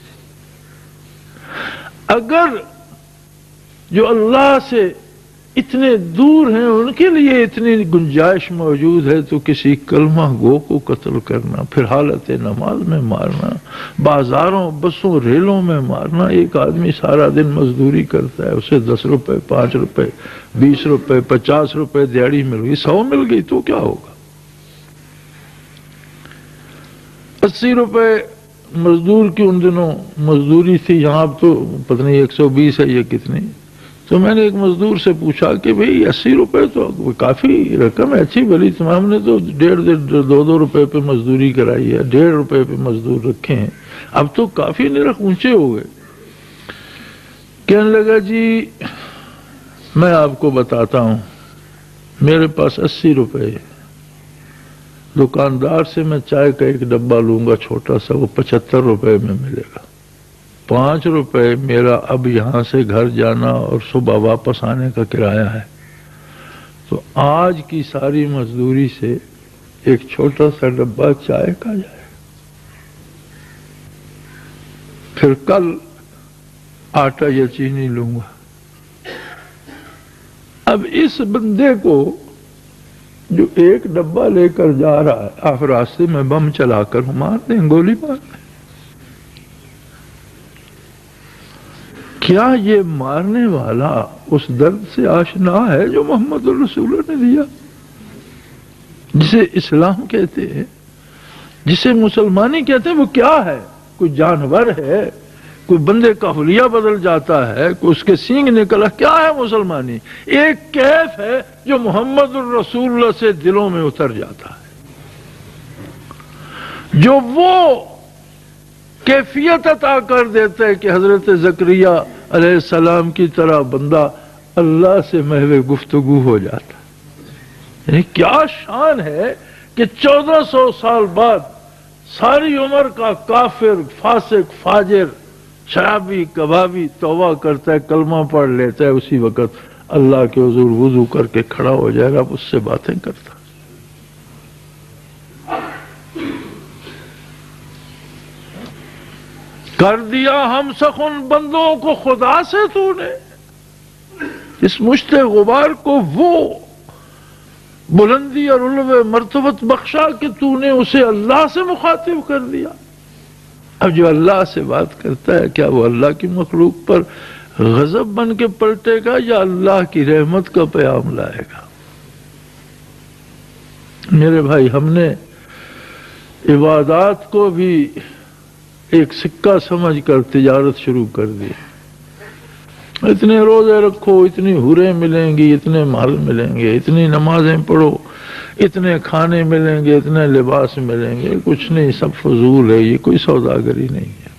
اگر جو اللہ سے اتنے دور ہیں ان کے لیے اتنی گنجائش موجود ہے تو کسی کلمہ گو کو قتل کرنا، پھر حالت نماز میں مارنا، بازاروں بسوں ریلوں میں مارنا۔ ایک آدمی سارا دن مزدوری کرتا ہے، اسے 10 روپے 5 روپے 20 روپے 50 روپے دیہڑی مل گئی، 100 مل گئی تو کیا ہوگا؟ 80 روپے مزدور کی ان دنوں مزدوری تھی، یہاں اب تو پتہ نہیں 120 ہے یہ کتنی۔ تو میں نے ایک مزدور سے پوچھا کہ بھئی 80 روپے تو کافی رقم ہے، اچھی بھلی، ہم نے تو 1.5 روپے پہ مزدوری کرائی ہے، 1.5 روپے پہ مزدور رکھے ہیں، اب تو کافی نرخ اونچے ہو گئے۔ کہنے لگا، جی میں آپ کو بتاتا ہوں، میرے پاس 80 روپے ہے، دکاندار سے میں چائے کا ایک ڈبہ لوں گا چھوٹا سا، وہ 75 روپے میں ملے گا۔ 5 روپے میرا اب یہاں سے گھر جانا اور صبح واپس آنے کا کرایہ ہے، تو آج کی ساری مزدوری سے ایک چھوٹا سا ڈبہ چائے کا جائے، پھر کل آٹا یا چینی لوں گا۔ اب اس بندے کو جو ایک ڈبہ لے کر جا رہا ہے، آپ راستے میں بم چلا کر مار دیں، گولی مار دیں، کیا یہ مارنے والا اس درد سے آشنا ہے جو محمد الرسول نے دیا، جسے اسلام کہتے ہیں، جسے مسلمانی کہتے ہیں؟ وہ کیا ہے؟ کوئی جانور ہے؟ کوئی بندے کا حلیہ بدل جاتا ہے؟ کوئی اس کے سینگ نکلا؟ کیا ہے مسلمانی؟ ایک کیف ہے جو محمد الرسول اللہ سے دلوں میں اتر جاتا ہے، جو وہ کیفیت عطا کر دیتا ہے کہ حضرت زکریا علیہ السلام کی طرح بندہ اللہ سے محو گفتگو ہو جاتا۔ یعنی کیا شان ہے کہ 1400 سال بعد ساری عمر کا کافر، فاسق، فاجر، شرابی، کبابی توبہ کرتا ہے، کلمہ پڑھ لیتا ہے، اسی وقت اللہ کے حضور وضو کر کے کھڑا ہو جائے گا، اب اس سے باتیں کرتا۔ کر دیا ہم سخ ان بندوں کو خدا سے تو نے، اس مشت غبار کو وہ بلندی اور علو مرتبت بخشا کہ تو نے اسے اللہ سے مخاطب کر دیا۔ اب جو اللہ سے بات کرتا ہے کیا وہ اللہ کی مخلوق پر غضب بن کے پلٹے گا یا اللہ کی رحمت کا پیام لائے گا؟ میرے بھائی، ہم نے عبادات کو بھی ایک سکہ سمجھ کر تجارت شروع کر دی۔ اتنے روزے رکھو، اتنی حوریں ملیں گی، اتنے مال ملیں گے، اتنی نمازیں پڑھو، اتنے کھانے ملیں گے، اتنے لباس ملیں گے۔ کچھ نہیں، سب فضول ہے، یہ کوئی سوداگری نہیں ہے۔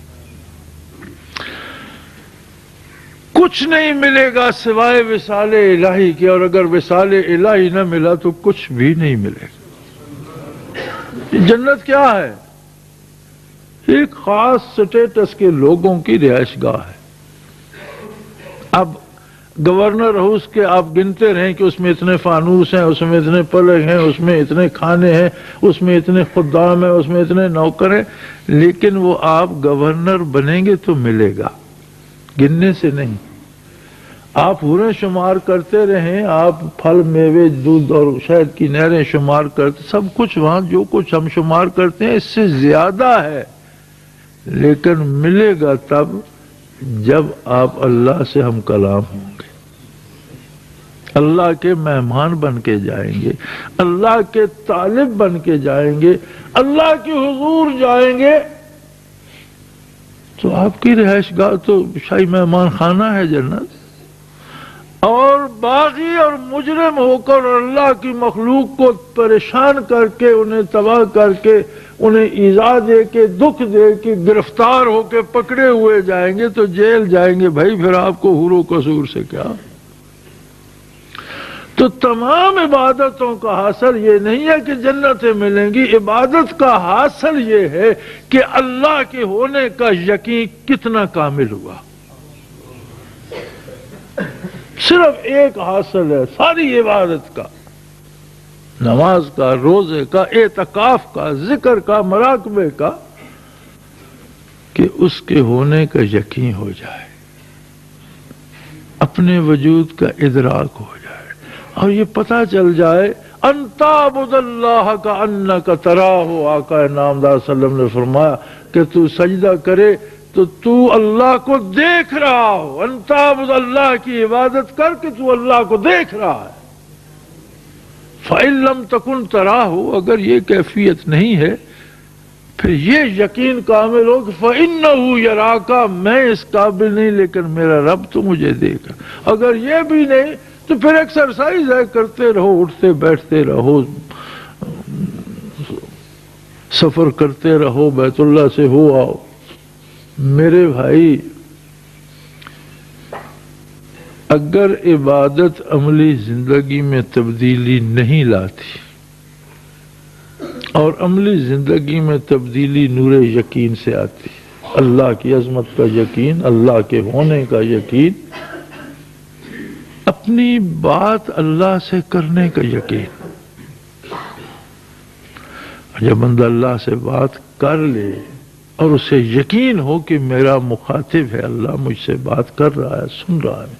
کچھ نہیں ملے گا سوائے وصال الہی کے، اور اگر وصال الہی نہ ملا تو کچھ بھی نہیں ملے گا۔ جنت کیا ہے؟ ایک خاص سٹیٹس کے لوگوں کی رہائش گاہ ہے۔ اب گورنر ہاؤس کے آپ گنتے رہیں کہ اس میں اتنے فانوس ہیں، اس میں اتنے پلنگ ہیں، اس میں اتنے کھانے ہیں، اس میں اتنے خدام ہیں، اس میں اتنے نوکر ہیں، لیکن وہ آپ گورنر بنیں گے تو ملے گا، گننے سے نہیں۔ آپ حوریں شمار کرتے رہیں، آپ پھل میوے دودھ اور شہد کی نہریں شمار کرتے، سب کچھ وہاں جو کچھ ہم شمار کرتے ہیں اس سے زیادہ ہے، لیکن ملے گا تب جب آپ اللہ سے ہم کلام ہوں گے، اللہ کے مہمان بن کے جائیں گے، اللہ کے طالب بن کے جائیں گے، اللہ کے حضور جائیں گے، تو آپ کی رہائش گاہ تو شاہی مہمان خانہ ہے جنت۔ اور باغی اور مجرم ہو کر اللہ کی مخلوق کو پریشان کر کے، انہیں تباہ کر کے، انہیں ایذا دے کے، دکھ دے کے، گرفتار ہو کے پکڑے ہوئے جائیں گے تو جیل جائیں گے۔ بھائی پھر آپ کو حور و قصور سے کیا؟ تو تمام عبادتوں کا حاصل یہ نہیں ہے کہ جنتیں ملیں گی، عبادت کا حاصل یہ ہے کہ اللہ کے ہونے کا یقین کتنا کامل ہوا۔ صرف ایک حاصل ہے ساری عبادت کا، نماز کا، روزے کا، اعتکاف کا، ذکر کا، مراقبے کا، کہ اس کے ہونے کا یقین ہو جائے، اپنے وجود کا ادراک ہو جائے، اور یہ پتہ چل جائے ان تعبد اللہ کأنک تراہ۔ آقا نامدار صلی اللہ علیہ وسلم نے فرمایا کہ تو سجدہ کرے تو تو اللہ کو دیکھ رہا ہو، ان تعبد اللہ کی عبادت کر کے تو اللہ کو دیکھ رہا ہے۔ فَإِن لَمْ تَكُنْ تَرَاهُ، اگر یہ کیفیت نہیں ہے پھر یہ یقین کامل ہو کہ فَإِنَّهُ يَرَاكَ، میں اس قابل نہیں لیکن میرا رب تو مجھے دیکھ رہا۔ اگر یہ بھی نہیں تو پھر ایکسرسائز ہے، کرتے رہو، اٹھتے بیٹھتے رہو، سفر کرتے رہو، بیت اللہ سے ہو آؤ۔ میرے بھائی، اگر عبادت عملی زندگی میں تبدیلی نہیں لاتی اور عملی زندگی میں تبدیلی نور یقین سے آتی، اللہ کی عظمت کا یقین، اللہ کے ہونے کا یقین، اپنی بات اللہ سے کرنے کا یقین۔ جب بندہ اللہ سے بات کر لے اور اسے یقین ہو کہ میرا مخاطب ہے، اللہ مجھ سے بات کر رہا ہے، سن رہا ہے۔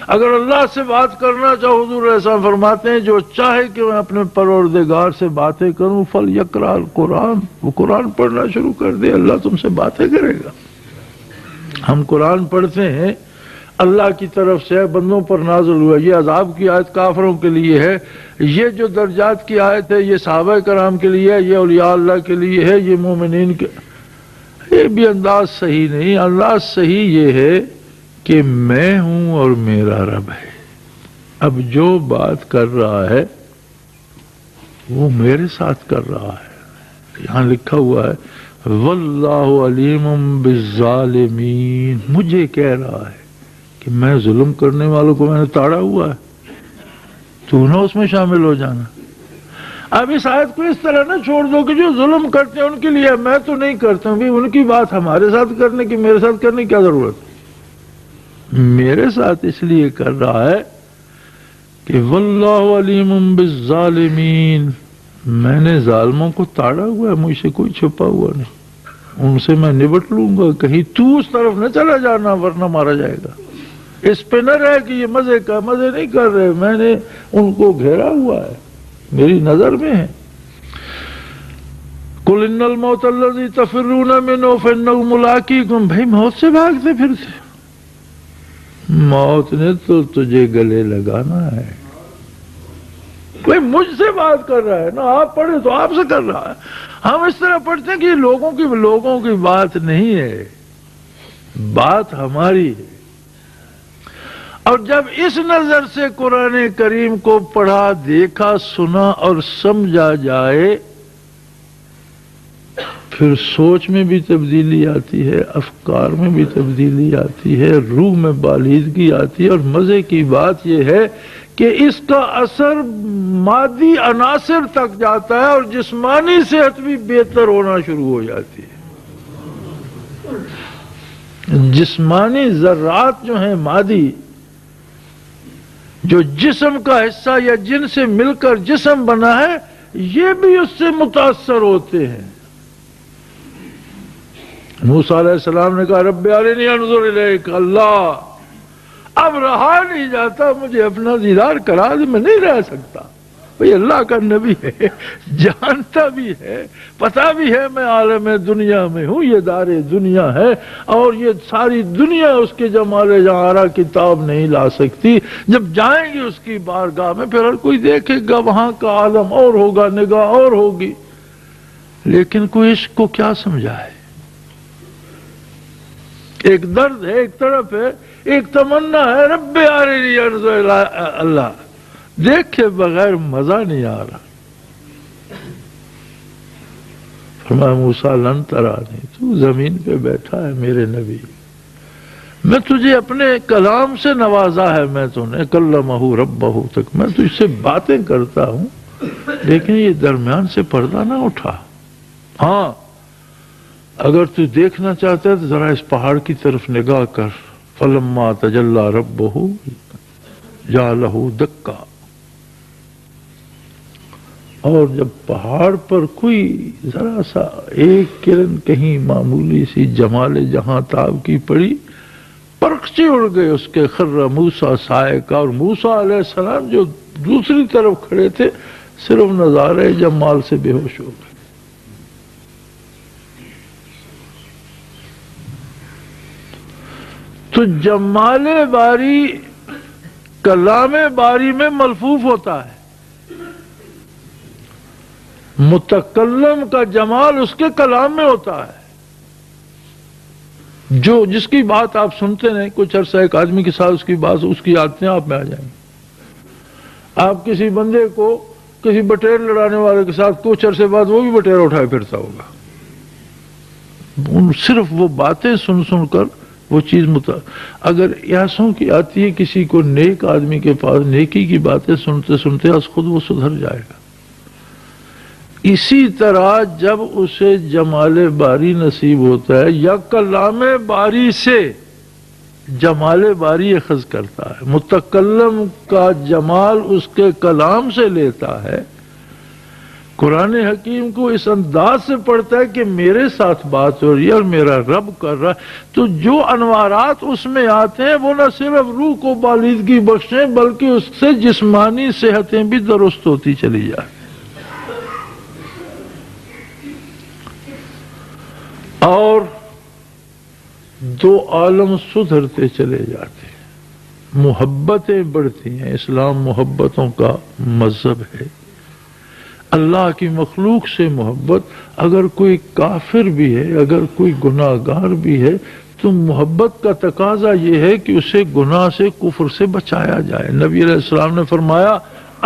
اگر اللہ سے بات کرنا چاہو، حضور علیہ السلام فرماتے ہیں جو چاہے کہ میں اپنے پروردگار سے باتیں کروں فلیقرأ القرآن، وہ قرآن پڑھنا شروع کر دے، اللہ تم سے باتیں کرے گا۔ ہم قرآن پڑھتے ہیں، اللہ کی طرف سے بندوں پر نازل ہوا، یہ عذاب کی آیت کافروں کے لیے ہے، یہ جو درجات کی آیت ہے یہ صحابہ کرام کے لیے ہے، یہ اولیاء اللہ کے لیے ہے، یہ مومنین کے، یہ بھی انداز صحیح نہیں۔ انداز صحیح یہ ہے کہ میں ہوں اور میرا رب ہے، اب جو بات کر رہا ہے وہ میرے ساتھ کر رہا ہے۔ یہاں لکھا ہوا ہے واللہ علیم بالظالمین، مجھے کہہ رہا ہے کہ میں ظلم کرنے والوں کو میں نے تاڑا ہوا ہے، تو نہ اس میں شامل ہو جانا۔ اب اس آیت کو اس طرح نہ چھوڑ دو کہ جو ظلم کرتے ہیں ان کے لیے، میں تو نہیں کرتا ہوں، ان کی بات ہمارے ساتھ کرنے کی، میرے ساتھ کرنے کی کیا ضرورت؟ میرے ساتھ اس لیے کر رہا ہے کہ واللہ علیم بالظالمین، میں نے ظالموں کو تاڑا ہوا ہے، مجھ سے کوئی چھپا ہوا نہیں، ان سے میں نبٹ لوں گا، کہیں تو اس طرف نہ چلا جانا ورنہ مارا جائے گا۔ اس پہ نہ رہے کہ یہ مزے نہیں کر رہے، میں نے ان کو گھیرا ہوا ہے، میری نظر میں ہے۔ قُلْ إِنَّ الْمَوْتَ الَّذِي تَفِرُّونَ مِنْهُ فَإِنَّهُ مُلَاقِيكُمْ، بھائی موت سے بھاگتے پھرتے، موت نے تو تجھے گلے لگانا ہے۔ کوئی مجھ سے بات کر رہا ہے نا، آپ پڑھے تو آپ سے کر رہا ہے، ہم اس طرح پڑھتے ہیں کہ یہ لوگوں کی بات نہیں ہے، بات ہماری ہے۔ اور جب اس نظر سے قرآن کریم کو پڑھا، دیکھا، سنا اور سمجھا جائے، پھر سوچ میں بھی تبدیلی آتی ہے، افکار میں بھی تبدیلی آتی ہے، روح میں بالیدگی آتی ہے۔ اور مزے کی بات یہ ہے کہ اس کا اثر مادی عناصر تک جاتا ہے اور جسمانی صحت بھی بہتر ہونا شروع ہو جاتی ہے۔ جسمانی ذرات جو ہیں مادی، جو جسم کا حصہ یا جن سے مل کر جسم بنا ہے، یہ بھی اس سے متاثر ہوتے ہیں۔ موسیٰ علیہ السلام نے کہا رب ارنی انظر الیک، اللہ اب رہا نہیں جاتا، مجھے اپنا دیدار کرا دے، میں نہیں رہ سکتا۔ بھئی اللہ کا نبی ہے، جانتا بھی ہے، پتہ بھی ہے میں عالم دنیا میں ہوں، یہ دار دنیا ہے اور یہ ساری دنیا اس کے جمال جوہرہ کتاب نہیں لا سکتی۔ جب جائیں گے اس کی بارگاہ میں پھر ہر کوئی دیکھے گا، وہاں کا عالم اور ہوگا، نگاہ اور ہوگی، لیکن کوئی عشق کو کیا سمجھائے؟ ایک درد ہے ایک طرف ہے، ایک تمنا ہے رب ارنی انظر، اللہ دیکھے بغیر مزہ نہیں آ رہا۔ فرمایا موسیٰ لن ترانی، تو زمین پہ بیٹھا ہے میرے نبی، میں تجھے اپنے کلام سے نوازا ہے، میں تو نے کلمہ ربہ تک میں تجھ سے باتیں کرتا ہوں، لیکن یہ درمیان سے پردہ نہ اٹھا۔ ہاں اگر تو دیکھنا چاہتا ہے تو ذرا اس پہاڑ کی طرف نگاہ کر، فلما تجلی ربہ جعلہ دکا، اور جب پہاڑ پر کوئی ذرا سا ایک کرن کہیں معمولی سی جمال جہاں تاب کی پڑی، پرخچے اڑ گئے اس کے، خر موسیٰ صاعقہ، اور موسیٰ علیہ السلام جو دوسری طرف کھڑے تھے صرف نظارے جمال سے بے ہوش ہو گئے۔ تو جمال باری کلام باری میں ملفوف ہوتا ہے، متکلم کا جمال اس کے کلام میں ہوتا ہے۔ جو جس کی بات آپ سنتے نہیں، کچھ عرصہ ایک آدمی کے ساتھ اس کی بات، اس کی عادتیں آپ میں آ جائیں گی۔ آپ کسی بندے کو کسی بٹیر لڑانے والے کے ساتھ کچھ عرصے بعد وہ بھی بٹیر اٹھائے پھرتا ہوگا، صرف وہ باتیں سن سن کر وہ چیز اگر ایسوں کی آتی ہے کسی کو نیک آدمی کے پاس نیکی کی باتیں سنتے سنتے از خود وہ سدھر جائے گا۔ اسی طرح جب اسے جمال باری نصیب ہوتا ہے یا کلام باری سے جمال باری اخذ کرتا ہے، متکلم کا جمال اس کے کلام سے لیتا ہے، قرآن حکیم کو اس انداز سے پڑھتا ہے کہ میرے ساتھ بات ہو رہی ہے اور میرا رب کر رہا ہے، تو جو انوارات اس میں آتے ہیں وہ نہ صرف روح کو بالیدگی بخشیں بلکہ اس سے جسمانی صحتیں بھی درست ہوتی چلی جائیں، اور دو عالم سدھرتے چلے جاتے ہیں، محبتیں بڑھتی ہیں۔ اسلام محبتوں کا مذہب ہے، اللہ کی مخلوق سے محبت۔ اگر کوئی کافر بھی ہے، اگر کوئی گناہ گار بھی ہے، تو محبت کا تقاضا یہ ہے کہ اسے گناہ سے، کفر سے بچایا جائے۔ نبی علیہ السلام نے فرمایا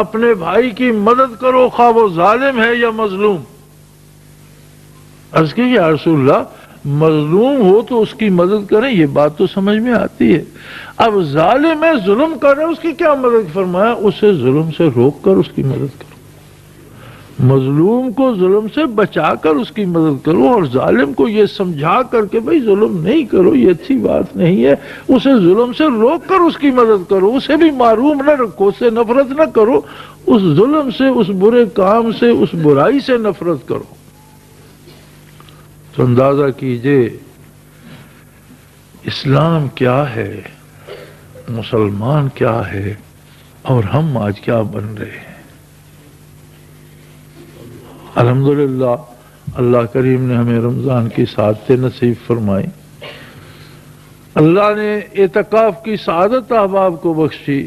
اپنے بھائی کی مدد کرو خواہ وہ ظالم ہے یا مظلوم۔ عرض کی یا رسول اللہ مظلوم ہو تو اس کی مدد کریں، یہ بات تو سمجھ میں آتی ہے، اب ظالم ہے ظلم کر رہے اس کی کیا مدد؟ فرمایا اسے ظلم سے روک کر اس کی مدد کرو، مظلوم کو ظلم سے بچا کر اس کی مدد کرو، اور ظالم کو یہ سمجھا کر کہ بھئی ظلم نہیں کرو، یہ اچھی بات نہیں ہے، اسے ظلم سے روک کر اس کی مدد کرو، اسے بھی محروم نہ رکھو، اسے نفرت نہ کرو، اس ظلم سے، اس برے کام سے، اس برائی سے نفرت کرو۔ تو تو اندازہ کیجئے اسلام کیا ہے، مسلمان کیا ہے، اور ہم آج کیا بن رہے ہیں۔ الحمدللہ اللہ کریم نے ہمیں رمضان کی سعادتیں نصیب فرمائی، اللہ نے اعتکاف کی سعادت احباب کو بخشی۔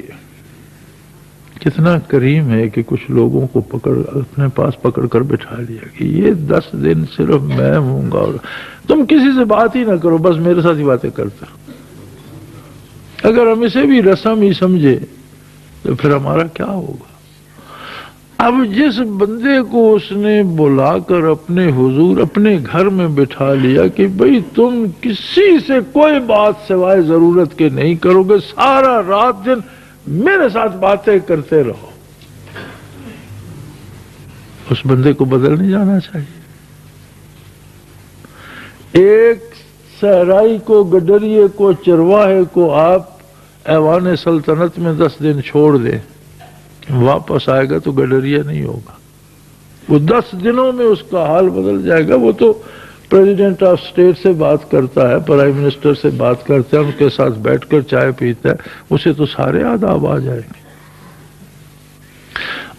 کتنا کریم ہے کہ کچھ لوگوں کو اپنے پاس پکڑ کر بٹھا لیا کہ یہ 10 دن صرف میں ہوں گا اور تم کسی سے بات ہی نہ کرو، بس میرے ساتھ ہی باتیں کرتے رہو۔ اگر ہم اسے بھی رسم ہی سمجھے تو پھر ہمارا کیا ہوگا؟ اب جس بندے کو اس نے بلا کر اپنے حضور اپنے گھر میں بٹھا لیا کہ بھئی تم کسی سے کوئی بات سوائے ضرورت کے نہیں کرو گے، سارا رات دن میرے ساتھ باتیں کرتے رہو، اس بندے کو بدل نہیں جانا چاہیے۔ ایک صحرائی کو، گڈریے کو، چرواہے کو آپ ایوان سلطنت میں 10 دن چھوڑ دیں، واپس آئے گا تو گڈریا نہیں ہوگا، وہ 10 دنوں میں اس کا حال بدل جائے گا۔ وہ تو پریزیڈنٹ آف اسٹیٹ سے بات کرتا ہے، پرائم منسٹر سے بات کرتا ہے، ان کے ساتھ بیٹھ کر چائے پیتا ہے، اسے تو سارے آداب آ جائیں گے۔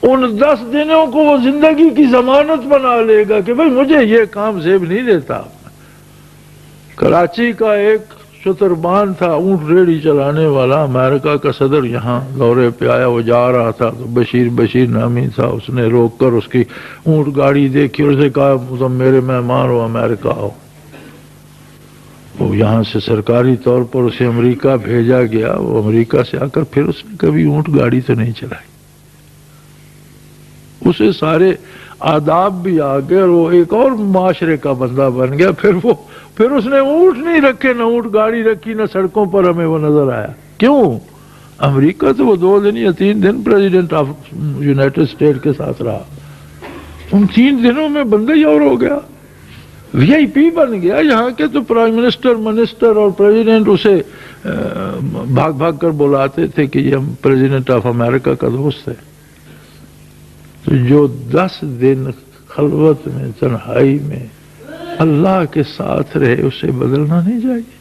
ان 10 دنوں کو وہ زندگی کی ضمانت بنا لے گا کہ بھئی مجھے یہ کام زیب نہیں دیتا۔ کراچی کا ایک شتربان تھا، اونٹ ریڑھی چلانے والا، امریکہ کا صدر یہاں دورے پہ آیا، وہ جا رہا تھا تو بشیر نامی تھا، اس نے روک کر اس کی اونٹ گاڑی دیکھی اور اسے کہا تم میرے مہمان ہو، امریکہ آؤ۔ وہ یہاں سے سرکاری طور پر اسے امریکہ بھیجا گیا، وہ امریکہ سے آ کر پھر اس نے کبھی اونٹ گاڑی تو نہیں چلائی، اسے سارے آداب بھی آ گئے اور وہ ایک اور معاشرے کا بندہ بن گیا۔ پھر اس نے اونٹ نہیں رکھے، نہ اونٹ گاڑی رکھی، نہ سڑکوں پر ہمیں وہ نظر آیا۔ کیوں؟ امریکہ تو وہ 2 دن یا 3 دن پریزیڈنٹ آف یونائٹڈ اسٹیٹ کے ساتھ رہا، ان 3 دنوں میں بندہ ہی اور ہو گیا، وی آئی پی بن گیا۔ یہاں کے تو پرائم منسٹر اور پریزیڈنٹ اسے بھاگ کر بلاتے تھے کہ یہ ہم پریزیڈنٹ آف امریکہ کا دوست ہے۔ تو جو 10 دن خلوت میں، تنہائی میں اللہ کے ساتھ رہے، اسے بدلنا نہیں چاہیے۔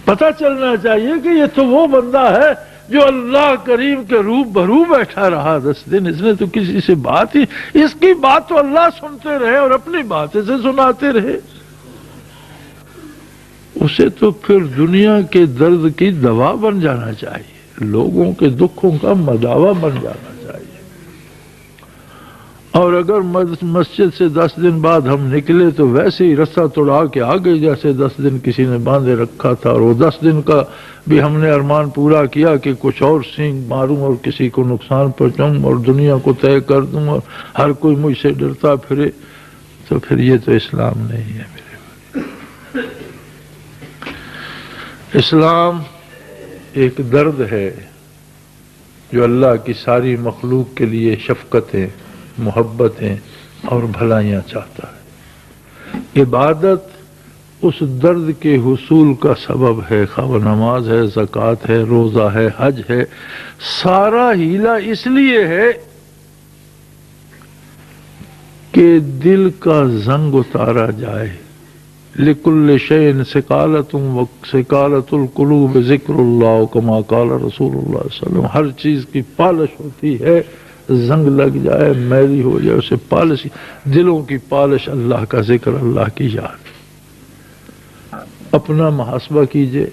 پتہ چلنا چاہیے کہ یہ تو وہ بندہ ہے جو اللہ کریم کے روبرو بیٹھا رہا 10 دن، اس نے تو کسی سے بات ہی، اس کی بات تو اللہ سنتے رہے اور اپنی بات اسے سناتے رہے، اسے تو پھر دنیا کے درد کی دوا بن جانا چاہیے، لوگوں کے دکھوں کا مداوا بن جانا چاہیے۔ اور اگر مسجد سے 10 دن بعد ہم نکلے تو ویسے ہی رسہ توڑا کے آ گئے جیسے 10 دن کسی نے باندھے رکھا تھا، اور وہ 10 دن کا بھی ہم نے ارمان پورا کیا کہ کچھ اور سینگ ماروں اور کسی کو نقصان پہنچاؤں اور دنیا کو طے کر دوں اور ہر کوئی مجھ سے ڈرتا پھرے، تو پھر یہ تو اسلام نہیں ہے میرے بھائی۔ اسلام ایک درد ہے جو اللہ کی ساری مخلوق کے لیے شفقتیں، محبتیں اور بھلائیاں چاہتا ہے۔ عبادت اس درد کے حصول کا سبب ہے، خواہ وہ نماز ہے، زکوٰۃ ہے، روزہ ہے، حج ہے، سارا ہیلا اس لیے ہے کہ دل کا زنگ اتارا جائے۔ لِكُلِّ شَيْءٍ سِقَالَةٌ وَسِقَالَةُ الْقُلُوبِ ذِكْرُ اللَّهِ كَمَا قَالَ رسول اللہ صلی اللہ علیہ وسلم۔ ہر چیز کی پالش ہوتی ہے، زنگ لگ جائے، میلی ہو جائے، اسے پالش، دلوں کی پالش اللہ کا ذکر، اللہ کی یاد۔ اپنا محاسبہ کیجئے،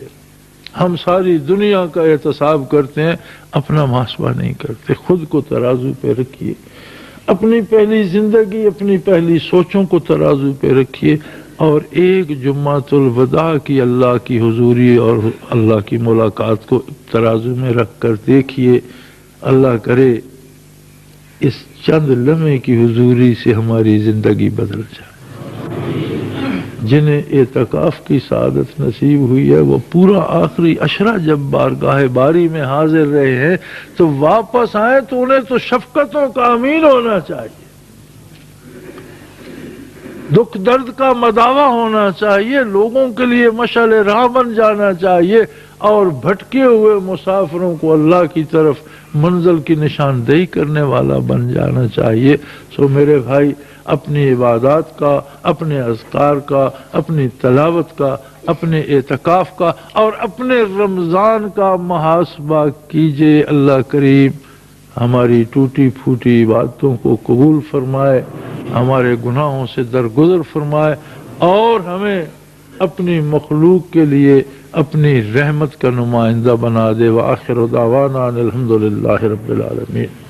ہم ساری دنیا کا احتساب کرتے ہیں، اپنا محاسبہ نہیں کرتے۔ خود کو ترازو پہ رکھیے، اپنی پہلی زندگی، اپنی پہلی سوچوں کو ترازو پہ رکھیے، اور ایک جمعۃ الوداع کی اللہ کی حضوری اور اللہ کی ملاقات کو ترازو میں رکھ کر دیکھیے۔ اللہ کرے اس چند لمحے کی حضوری سے ہماری زندگی بدل جائے۔ جنہیں اعتکاف کی سعادت نصیب ہوئی ہے وہ پورا آخری عشرہ جب بارگاہ باری میں حاضر رہے ہیں تو واپس آئیں تو انہیں تو شفقتوں کا امین ہونا چاہیے، دکھ درد کا مداوا ہونا چاہیے، لوگوں کے لیے مشعل راہ بن جانا چاہیے، اور بھٹکے ہوئے مسافروں کو اللہ کی طرف منزل کی نشاندہی کرنے والا بن جانا چاہیے۔ سو میرے بھائی، اپنی عبادات کا، اپنے اذکار کا، اپنی تلاوت کا، اپنے اعتکاف کا اور اپنے رمضان کا محاسبہ کیجئے۔ اللہ کریم ہماری ٹوٹی پھوٹی عبادتوں کو قبول فرمائے، ہمارے گناہوں سے درگزر فرمائے اور ہمیں اپنی مخلوق کے لیے اپنی رحمت کا نمائندہ بنا دے۔ وآخر دعوانا الحمدللہ رب العالمین۔